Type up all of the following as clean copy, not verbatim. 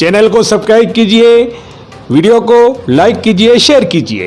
Channel को subscribe कीजिए, video को लाइक कीजिए, शेयर कीजिए।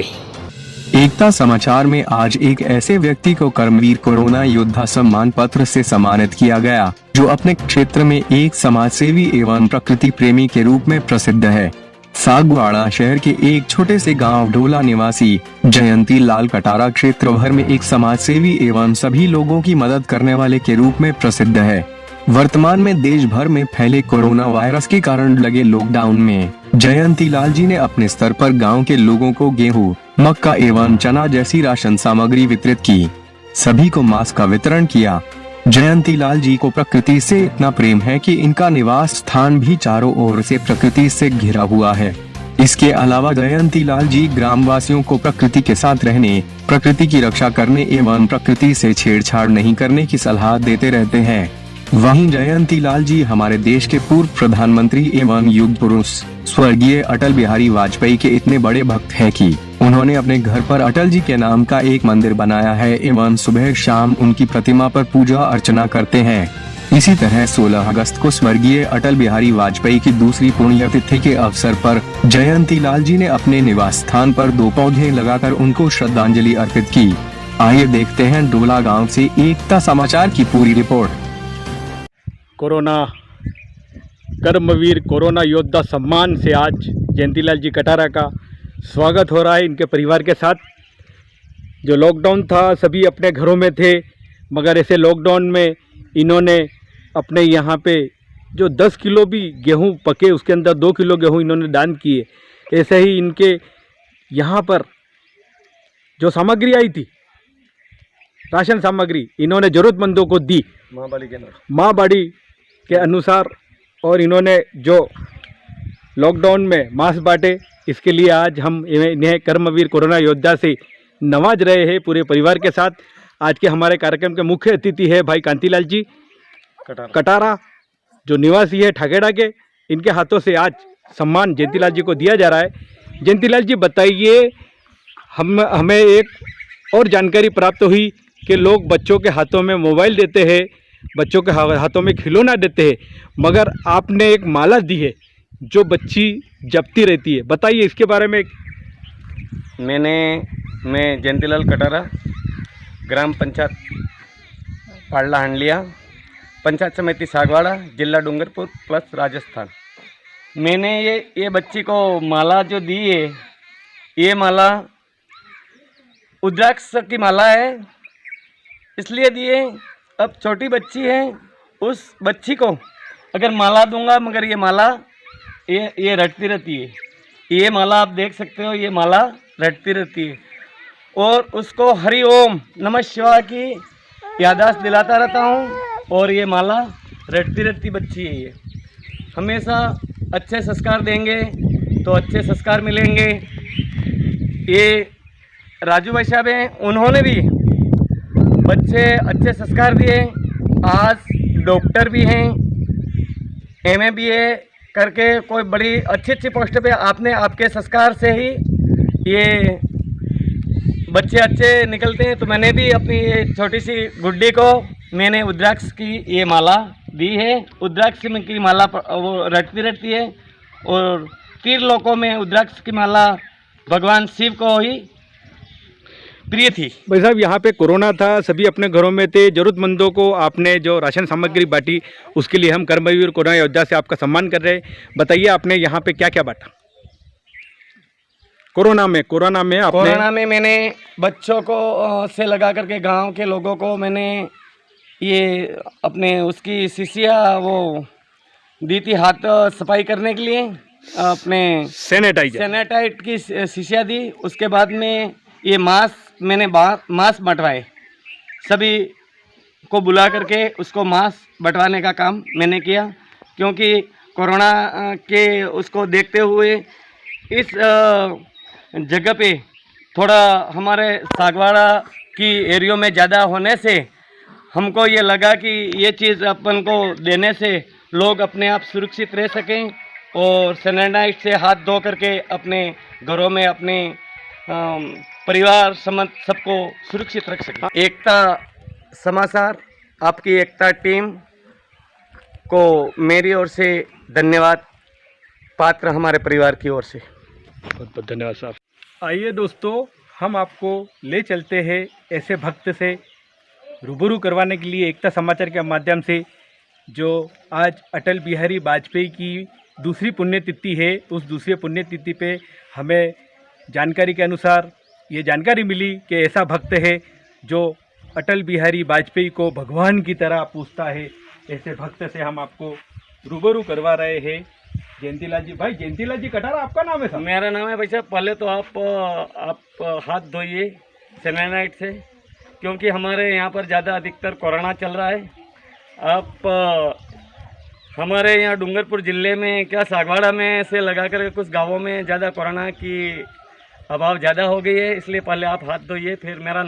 एकता समाचार में आज एक ऐसे व्यक्ति को कर्मवीर कोरोना योद्धा सम्मान पत्र से सम्मानित किया गया जो अपने क्षेत्र में एक समाजसेवी एवं प्रकृति प्रेमी के रूप में प्रसिद्ध है। सागवाड़ा शहर के एक छोटे से गांव ढोला निवासी जयंती लाल कटारा क्षेत्र भर में एक समाजसेवी एवं सभी लोगों की मदद करने वाले के रूप में प्रसिद्ध है। वर्तमान में देश भर में फैले कोरोना वायरस के कारण लगे लॉकडाउन में जयंती लाल जी ने अपने स्तर पर गांव के लोगों को गेहूं, मक्का एवं चना जैसी राशन सामग्री वितरित की। सभी को मास्क का वितरण किया। जयंती लाल जी को प्रकृति से इतना प्रेम है कि इनका निवास स्थान भी चारों ओर से प्रकृति से घिरा हुआ है। इसके अलावा जयंती लाल जी ग्रामवासियों को प्रकृति के साथ रहने, प्रकृति की रक्षा करने एवं प्रकृति से छेड़छाड़ नहीं करने की सलाह देते रहते हैं। वहीं जयंती लाल जी हमारे देश के पूर्व प्रधानमंत्री एवं युग पुरुष स्वर्गीय अटल बिहारी वाजपेयी के इतने बड़े भक्त हैं कि उन्होंने अपने घर पर अटल जी के नाम का एक मंदिर बनाया है एवं सुबह शाम उनकी प्रतिमा पर पूजा अर्चना करते हैं। इसी तरह 16 अगस्त को स्वर्गीय अटल बिहारी वाजपेयी की दूसरी पुण्यतिथि के अवसर पर जयंती लाल जी ने अपने निवास स्थान पर 2 पौधे लगाकर उनको श्रद्धांजलि अर्पित की। आइए देखते हैं ढोला गाँव से एकता समाचार की पूरी रिपोर्ट। कोरोना कर्मवीर कोरोना योद्धा सम्मान से आज जयंतीलाल जी कटारा का स्वागत हो रहा है इनके परिवार के साथ। जो लॉकडाउन था सभी अपने घरों में थे, मगर ऐसे लॉकडाउन में इन्होंने अपने यहाँ पे जो 10 किलो भी गेहूँ पके उसके अंदर 2 किलो गेहूँ इन्होंने दान किए। ऐसे ही इनके यहाँ पर जो सामग्री आई थी, राशन सामग्री, इन्होंने ज़रूरतमंदों को दी माँ बाड़ी के अनुसार। और इन्होंने जो लॉकडाउन में मास्क बांटे, इसके लिए आज हम इन्हें कर्मवीर कोरोना योद्धा से नवाज रहे हैं पूरे परिवार के साथ। आज के हमारे कार्यक्रम के मुख्य अतिथि है भाई कांतिलाल जी कटारा जो निवासी है ठाकेड़ा के। इनके हाथों से आज सम्मान जयंतीलाल जी को दिया जा रहा है। जयंतीलाल जी बताइए, हमें एक और जानकारी प्राप्त हुई कि लोग बच्चों के हाथों में मोबाइल देते हैं, बच्चों के हाथों में खिलौना देते हैं, मगर आपने एक माला दी है जो बच्ची जपती रहती है, बताइए इसके बारे में। मैं जयंतीलाल कटारा, ग्राम पंचायत पाड़ला हंडलिया, पंचायत समिति सागवाड़ा, जिला डूंगरपुर प्लस राजस्थान। मैंने ये बच्ची को माला जो दी है, ये माला रुद्राक्ष की माला है, इसलिए दिए। अब छोटी बच्ची है, उस बच्ची को अगर माला दूंगा, मगर ये माला ये रटती रहती है। ये माला आप देख सकते हो, ये माला रटती रहती है और उसको हरि ओम नमः शिवाय की याददाश्त दिलाता रहता हूँ। और ये माला रटती रहती बच्ची है। ये हमेशा अच्छे संस्कार देंगे तो अच्छे संस्कार मिलेंगे। ये राजू भाई साहब हैं, उन्होंने भी बच्चे अच्छे संस्कार दिए। आज डॉक्टर भी हैं, MA BA करके कोई बड़ी अच्छी पोस्ट पे आपके संस्कार से ही ये बच्चे अच्छे निकलते हैं। तो मैंने भी अपनी ये छोटी सी गुड्डी को मैंने रुद्राक्ष की ये माला दी है। रुद्राक्ष की माला वो रटती है और 3 लोकों में रुद्राक्ष की माला भगवान शिव को ही प्रिय थी। भाई साहब, यहाँ पे कोरोना था, सभी अपने घरों में थे, जरूरतमंदों को आपने जो राशन सामग्री बांटी उसके लिए हम कर्मवीर कोरोना योद्धा से आपका सम्मान कर रहे हैं। बताइए आपने यहाँ पे क्या क्या बांटा कोरोना में मैंने बच्चों को से लगा करके गांव के लोगों को मैंने ये अपने उसकी शीशियाँ वो दी थी हाथ सफाई करने के लिए, अपने सैनिटाइज की शीशियाँ दी। उसके बाद में ये मास्क मैंने मास्क बंटवाए, सभी को बुला करके उसको मास्क बंटवाने का काम मैंने किया, क्योंकि कोरोना के उसको देखते हुए इस जगह पे थोड़ा हमारे सागवाड़ा की एरियो में ज़्यादा होने से हमको ये लगा कि ये चीज़ अपन को देने से लोग अपने आप सुरक्षित रह सकें और सैनिटाइज से हाथ धो करके अपने घरों में अपने परिवार समझ सबको सुरक्षित रख सकें। एकता समाचार, आपकी एकता टीम को मेरी ओर से धन्यवाद। पात्र हमारे परिवार की ओर से। बहुत बहुत धन्यवाद साहब। आइए दोस्तों, हम आपको ले चलते हैं ऐसे भक्त से रूबरू करवाने के लिए एकता समाचार के माध्यम से, जो आज अटल बिहारी वाजपेयी की दूसरी पुण्यतिथि है। उस दूसरी पुण्यतिथि पे हमें जानकारी के अनुसार ये जानकारी मिली कि ऐसा भक्त है जो अटल बिहारी वाजपेयी को भगवान की तरह पूजता है। ऐसे भक्त से हम आपको रूबरू करवा रहे हैं। जयंतीलाल जी, भाई जयंतीलाल जी कटारा आपका नाम है साहब? मेरा नाम है भाई साहब। पहले तो आप हाथ धोइए सैनिटाइजर से, क्योंकि हमारे यहाँ पर ज़्यादा अधिकतर कोरोना चल रहा है। आप हमारे यहाँ डूंगरपुर ज़िले में क्या सागवाड़ा में से लगा कर कुछ गांवों में ज़्यादा कोरोना की अभाव ज़्यादा हो गई है, इसलिए पहले आप हाथ धोइए। फिर मेरा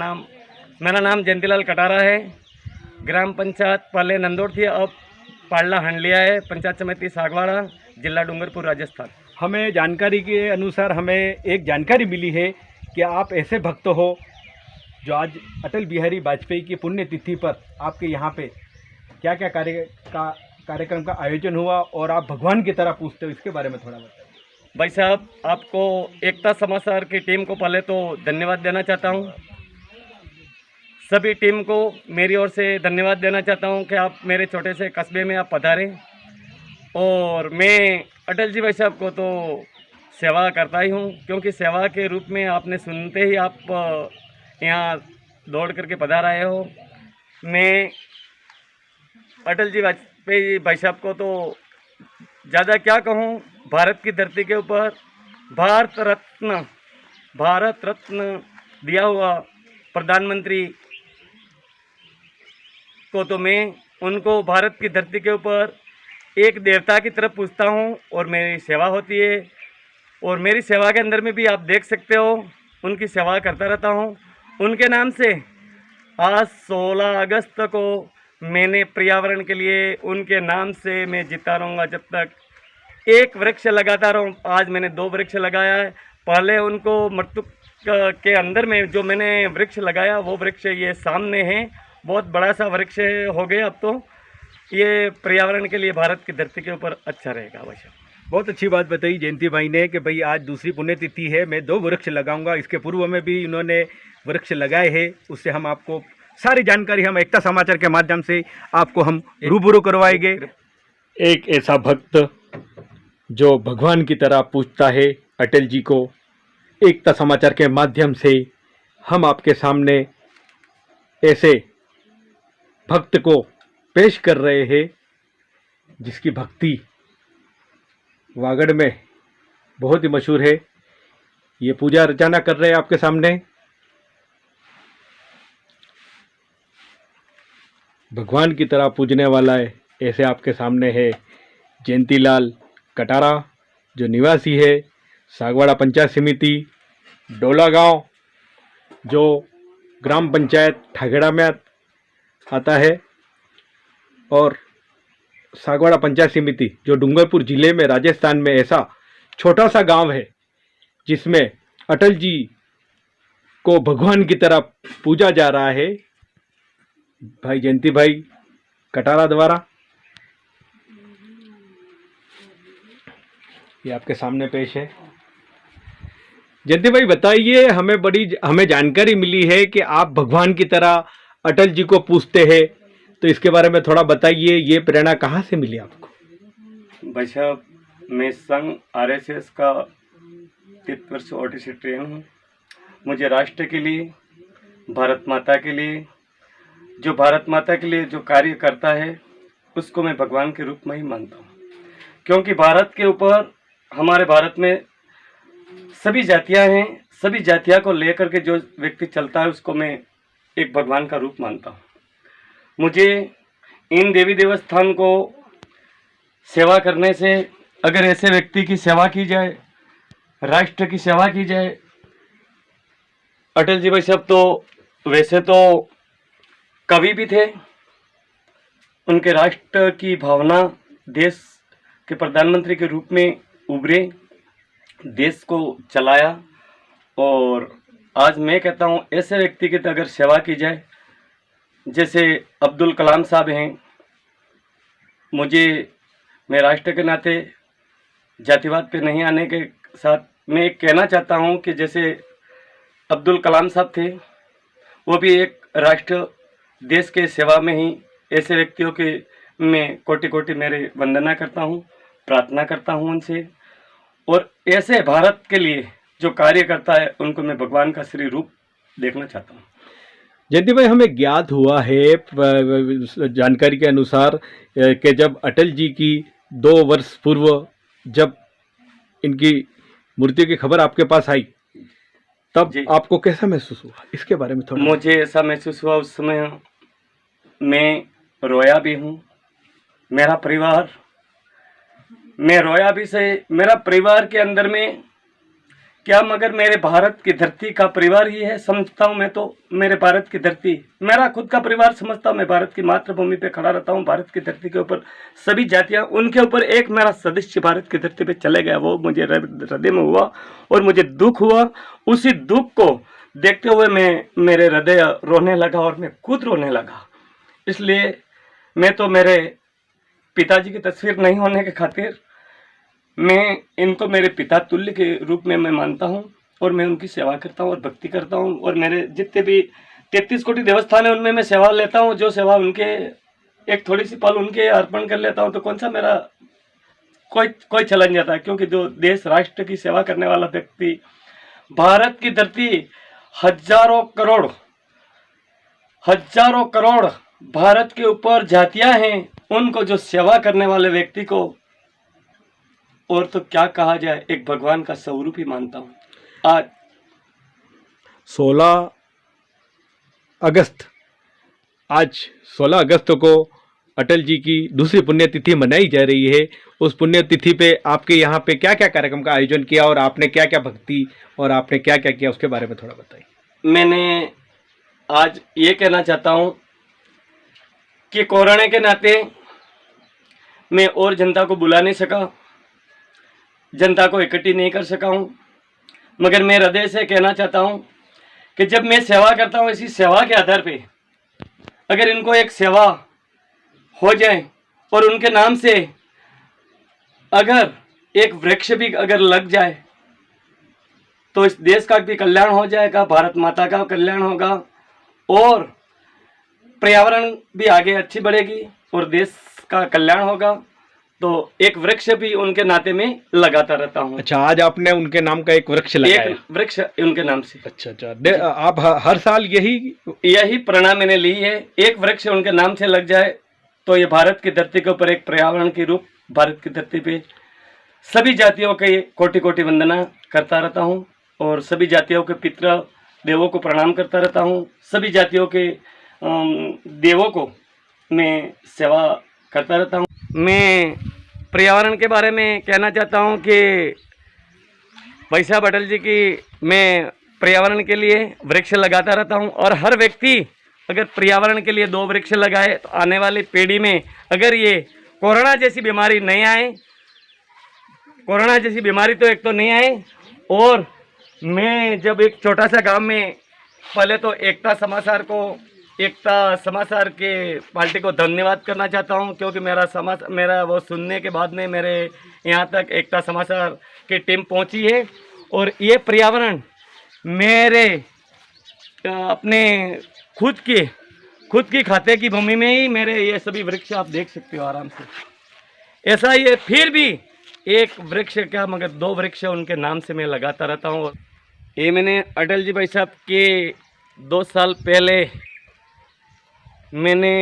नाम जयंतीलाल कटारा है। ग्राम पंचायत पहले नंदौर थी, अब पाडला हंडलिया है। पंचायत समिति सागवाड़ा, जिला डूंगरपुर, राजस्थान। हमें जानकारी के अनुसार हमें एक जानकारी मिली है कि आप ऐसे भक्त हो जो आज अटल बिहारी वाजपेयी की पुण्यतिथि पर आपके यहाँ पे क्या क्या कार्यक्रम का आयोजन हुआ और आप भगवान की तरह पूजते हो, इसके बारे में थोड़ा बताइए। भाई साहब, आपको एकता समाचार की टीम को पहले तो धन्यवाद देना चाहता हूँ। सभी टीम को मेरी ओर से धन्यवाद देना चाहता हूँ कि आप मेरे छोटे से कस्बे में आप पधारे। और मैं अटल जी भाई साहब को तो सेवा करता ही हूँ, क्योंकि सेवा के रूप में आपने सुनते ही आप यहाँ दौड़ करके पधार आए हो। मैं अटल जी वाजपेयी भाई साहब को तो ज़्यादा क्या कहूँ, भारत की धरती के ऊपर भारत रत्न दिया हुआ प्रधानमंत्री को तो मैं उनको भारत की धरती के ऊपर एक देवता की तरफ पूजता हूँ और मेरी सेवा होती है। और मेरी सेवा के अंदर में भी आप देख सकते हो, उनकी सेवा करता रहता हूँ। उनके नाम से आज 16 अगस्त को मैंने पर्यावरण के लिए उनके नाम से मैं जीता रहूँगा जब तक एक वृक्ष लगाता रहूँ। आज मैंने 2 वृक्ष लगाया है। पहले उनको मृत्यु के अंदर में जो मैंने वृक्ष लगाया वो वृक्ष ये सामने है, बहुत बड़ा सा वृक्ष हो गया। अब तो ये पर्यावरण के लिए भारत की धरती के ऊपर अच्छा रहेगा। अवश्य बहुत अच्छी बात बताई जयंती भाई ने कि भाई आज दूसरी पुण्यतिथि है, मैं 2 वृक्ष लगाऊंगा। इसके पूर्व में भी इन्होंने वृक्ष लगाए हैं। उससे हम आपको सारी जानकारी हम एकता समाचार के माध्यम से आपको हम रूबरू करवाएंगे। एक ऐसा भक्त जो भगवान की तरह पूजता है अटल जी को, एकता समाचार के माध्यम से हम आपके सामने ऐसे भक्त को पेश कर रहे हैं जिसकी भक्ति वागड़ में बहुत ही मशहूर है। ये पूजा अर्चना कर रहे हैं आपके सामने। भगवान की तरह पूजने वाला है ऐसे आपके सामने है जयंतीलाल कटारा, जो निवासी है सागवाड़ा पंचायत समिति डोला गांव, जो ग्राम पंचायत ठगड़ा में आता है, और सागवाड़ा पंचायत समिति जो डूंगरपुर जिले में राजस्थान में ऐसा छोटा सा गांव है जिसमें अटल जी को भगवान की तरह पूजा जा रहा है भाई जयंती भाई कटारा द्वारा। ये आपके सामने पेश है। जयंती भाई बताइए, हमें जानकारी मिली है कि आप भगवान की तरह अटल जी को पूजते हैं, तो इसके बारे में थोड़ा बताइए। ये प्रेरणा कहाँ से मिली आपको? भाई साहब, मैं संघ RSS का 3 वर्ष OTC ट्रेन हूँ। मुझे राष्ट्र के लिए, भारत माता के लिए, जो भारत माता के लिए जो कार्य करता है उसको मैं भगवान के रूप में ही मानता हूँ। क्योंकि भारत के ऊपर, हमारे भारत में सभी जातियाँ हैं, सभी जातियाँ को लेकर के जो व्यक्ति चलता है उसको मैं एक भगवान का रूप मानता हूँ। मुझे इन देवी देवस्थान को सेवा करने से, अगर ऐसे व्यक्ति की सेवा की जाए, राष्ट्र की सेवा की जाए, अटल जी भाई साहब तो वैसे तो कवि भी थे, उनके राष्ट्र की भावना, देश के प्रधानमंत्री के रूप में उभरे, देश को चलाया। और आज मैं कहता हूँ ऐसे व्यक्ति की अगर सेवा की जाए, जैसे अब्दुल कलाम साहब हैं, मैं राष्ट्र के नाते जातिवाद पे नहीं आने के साथ मैं एक कहना चाहता हूँ कि जैसे अब्दुल कलाम साहब थे, वो भी एक राष्ट्र देश के सेवा में ही ऐसे व्यक्तियों के मैं कोटि कोटि मेरे वंदना करता हूँ, प्रार्थना करता हूँ उनसे। और ऐसे भारत के लिए जो कार्य करता है उनको मैं भगवान का श्री रूप देखना चाहता हूँ। जयंती भाई, हमें ज्ञात हुआ है जानकारी के अनुसार कि जब अटल जी की 2 वर्ष पूर्व जब इनकी मृत्यु की खबर आपके पास आई, तब जी। आपको कैसा महसूस हुआ? इसके बारे में थोड़ा। मुझे ऐसा महसूस हुआ उस समय, मैं रोया भी हूँ, मेरा परिवार, मैं रोया भी से मेरा परिवार के अंदर में क्या, मगर मेरे भारत की धरती का परिवार ही है समझता हूँ मैं। तो मेरे भारत की धरती मेरा खुद का परिवार समझता हूँ। मैं भारत की मातृभूमि पे खड़ा रहता हूँ, भारत की धरती के ऊपर सभी जातियाँ, उनके ऊपर एक मेरा सदस्य भारत की धरती पे चले गया, वो मुझे हृदय में हुआ और मुझे दुख हुआ। उसी दुख को देखते हुए मेरे हृदय रोने लगा और मैं खुद रोने लगा। इसलिए मैं तो मेरे पिताजी की तस्वीर नहीं होने के खातिर मैं इनको मेरे पिता तुल्य के रूप में मैं मानता हूँ और मैं उनकी सेवा करता हूँ और भक्ति करता हूँ। और मेरे जितने भी 33 कोटि देवस्थान है उनमें मैं सेवा लेता हूँ। जो सेवा उनके एक थोड़ी सी पल उनके अर्पण कर लेता हूँ तो कौन सा मेरा कोई चलन जाता है, क्योंकि जो देश राष्ट्र की सेवा करने वाला व्यक्ति, भारत की धरती हजारों करोड़ भारत के ऊपर जातियां हैं, उनको जो सेवा करने वाले व्यक्ति को और तो क्या कहा जाए, एक भगवान का स्वरूप ही मानता हूँ। आज 16 अगस्त को अटल जी की दूसरी पुण्यतिथि मनाई जा रही है। उस पुण्यतिथि पे आपके यहाँ पे क्या क्या कार्यक्रम का आयोजन किया और आपने क्या क्या भक्ति और आपने क्या क्या किया, उसके बारे में थोड़ा बताइए। मैंने आज ये कहना चाहता हूँ कि कोरोना के नाते मैं और जनता को बुला नहीं सका, जनता को इकट्ठी नहीं कर सका हूँ, मगर मैं हृदय से कहना चाहता हूँ कि जब मैं सेवा करता हूँ, इसी सेवा के आधार पे अगर इनको एक सेवा हो जाए और उनके नाम से अगर एक वृक्ष भी अगर लग जाए तो इस देश का भी कल्याण हो जाएगा, भारत माता का कल्याण होगा और पर्यावरण भी आगे अच्छी बढ़ेगी और देश का कल्याण होगा। तो एक वृक्ष भी उनके नाते में लगाता रहता हूँ। अच्छा, आज आपने उनके नाम का एक वृक्ष लगाया? एक वृक्ष उनके नाम से। अच्छा, आप हर साल यही प्रेरणा मैंने ली है, एक वृक्ष उनके नाम से लग जाए तो ये भारत की धरती के ऊपर एक पर्यावरण के रूप, भारत की धरती पे सभी जातियों के कोटि कोटि वंदना करता रहता हूँ और सभी जातियों के पितृ देवों को प्रणाम करता रहता हूँ। सभी जातियों के देवों को मैं सेवा करता रहता हूँ। मैं पर्यावरण के बारे में कहना चाहता हूँ कि भाई साहब अटल जी की मैं पर्यावरण के लिए वृक्ष लगाता रहता हूँ और हर व्यक्ति अगर पर्यावरण के लिए 2 वृक्ष लगाए तो आने वाली पीढ़ी में अगर ये कोरोना जैसी बीमारी नहीं आए, कोरोना जैसी बीमारी तो एक तो नहीं आए। और मैं जब एक छोटा सा गांव में, पहले तो एकता समाचार के पार्टी को धन्यवाद करना चाहता हूं, क्योंकि मेरा वो सुनने के बाद में मेरे यहां तक एकता समाचार की टीम पहुंची है और ये पर्यावरण मेरे अपने खुद की खाते की भूमि में ही मेरे ये सभी वृक्ष आप देख सकते हो आराम से। ऐसा ही है, फिर भी एक वृक्ष क्या मगर 2 वृक्ष उनके नाम से मैं लगाता रहता हूँ। ये मैंने अटल जी भाई साहब के 2 साल पहले मैंने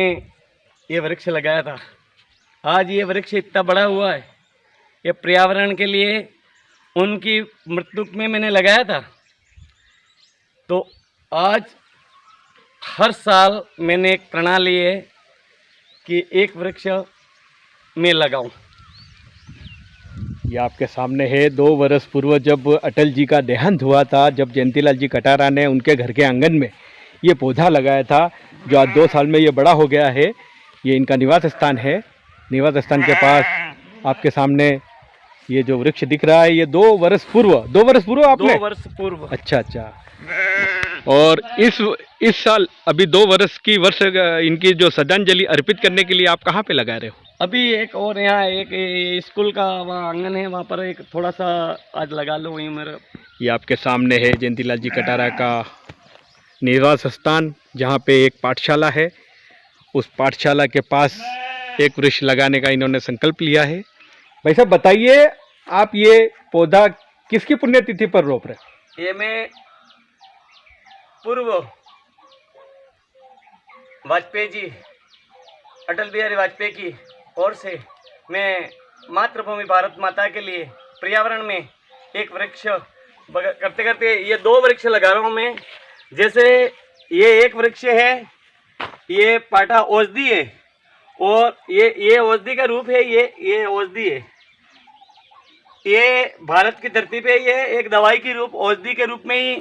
ये वृक्ष लगाया था। आज ये वृक्ष इतना बड़ा हुआ है, ये पर्यावरण के लिए उनकी मृत्यु में मैंने लगाया था। तो आज हर साल मैंने एक प्रणाली है कि एक वृक्ष मैं लगाऊं। ये आपके सामने है 2 वर्ष पूर्व जब अटल जी का देहांत हुआ था, जब जयंतीलाल जी कटारा ने उनके घर के आंगन में ये पौधा लगाया था, जो आज 2 साल में ये बड़ा हो गया है। ये इनका निवास स्थान है। निवास स्थान के पास आपके सामने ये जो वृक्ष दिख रहा है, ये 2 वर्ष पूर्व आपने? 2 वर्ष पूर्व। अच्छा। और इस साल अभी 2 वर्ष की इनकी जो श्रद्धांजलि अर्पित करने के लिए आप कहाँ पे लगा रहे हो? अभी एक और यहाँ एक ये स्कूल का वहाँ आंगन है, वहाँ पर एक थोड़ा सा आज लगा लो वहीं मेरा। ये आपके सामने है जयंतीलाल जी कटारा का निवास स्थान, जहाँ पे एक पाठशाला है। उस पाठशाला के पास एक वृक्ष लगाने का इन्होंने संकल्प लिया है। भाई साहब बताइए, आप ये पौधा किसकी पुण्यतिथि पर रोप रहे हैं? ये मैं पूर्व वाजपेयी जी, अटल बिहारी वाजपेयी की ओर से मैं मातृभूमि भारत माता के लिए पर्यावरण में एक वृक्ष करते करते ये 2 वृक्ष लगा रहा हूँ मैं। जैसे ये एक वृक्ष है, ये पाटा औषधि है, और ये औषधि का रूप है, ये औषधि है। ये भारत की धरती पे ये एक दवाई की रूप, औषधि के रूप में ही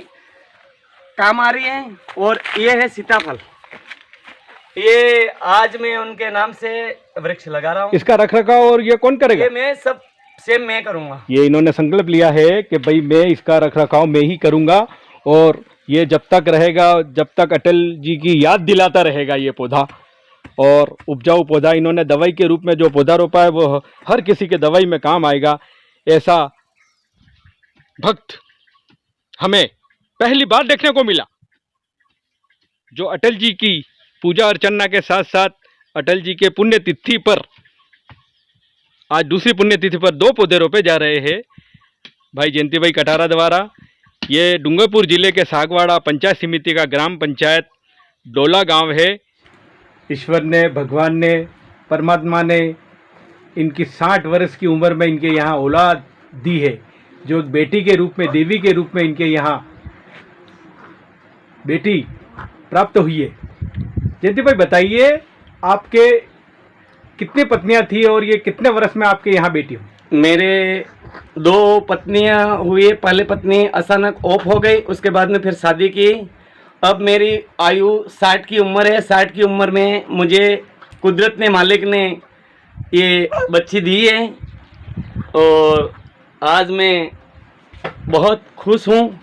काम आ रही है। और ये है सीताफल, ये आज मैं उनके नाम से वृक्ष लगा रहा हूँ। इसका रखरखाव और ये कौन करेगा? ये मैं सब सेम मैं करूँगा। ये इन्होंने संकल्प लिया है कि भाई मैं इसका रखरखाव मैं ही करूँगा, और ये जब तक रहेगा, जब तक अटल जी की याद दिलाता रहेगा ये पौधा। और उपजाऊ पौधा इन्होंने दवाई के रूप में जो पौधा रोपा है वो हर किसी के दवाई में काम आएगा, ऐसा भक्त हमें पहली बार देखने को मिला, जो अटल जी की पूजा अर्चना के साथ साथ अटल जी के पुण्यतिथि पर, आज दूसरी पुण्यतिथि पर 2 पौधे रोपे जा रहे हैं भाई जयंती भाई कटारा द्वारा। ये डूंगरपुर जिले के सागवाड़ा पंचायत समिति का ग्राम पंचायत डोला गांव है। ईश्वर ने, भगवान ने, परमात्मा ने इनकी 60 वर्ष की उम्र में इनके यहाँ औलाद दी है, जो बेटी के रूप में, देवी के रूप में इनके यहाँ बेटी प्राप्त हुई है। जयंती भाई बताइए, आपके कितनी पत्नियां थी और ये कितने वर्ष में आपके यहाँ बेटी हुई? मेरे 2 पत्नियां हुई। पहले पत्नी अचानक ऑफ हो गई, उसके बाद में फिर शादी की। अब मेरी आयु 60 की उम्र है। 60 की उम्र में मुझे कुदरत ने, मालिक ने ये बच्ची दी है, और आज मैं बहुत खुश हूँ,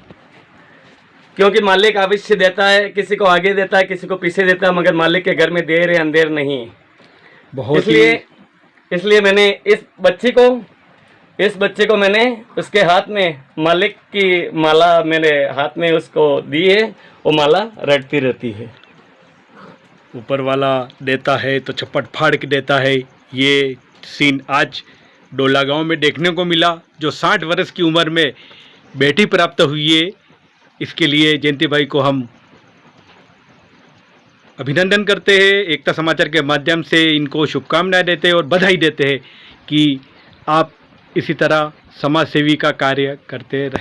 क्योंकि मालिक अवश्य देता है, किसी को आगे देता है, किसी को पीछे देता है, मगर मालिक के घर में देर है अंधेर नहीं। बहुत इसलिए मैंने इस बच्चे को मैंने उसके हाथ में मालिक की माला मेरे हाथ में उसको दी है, वो माला रटती रहती है। ऊपर वाला देता है तो चप्पट फाड़ के देता है। ये सीन आज डोला गांव में देखने को मिला, जो 60 वर्ष की उम्र में बेटी प्राप्त हुई है। इसके लिए जयंती भाई को हम अभिनंदन करते हैं, एकता समाचार के माध्यम से इनको शुभकामनाएं देते हैं और बधाई देते हैं कि आप इसी तरह समाज सेवी का कार्य करते रहे।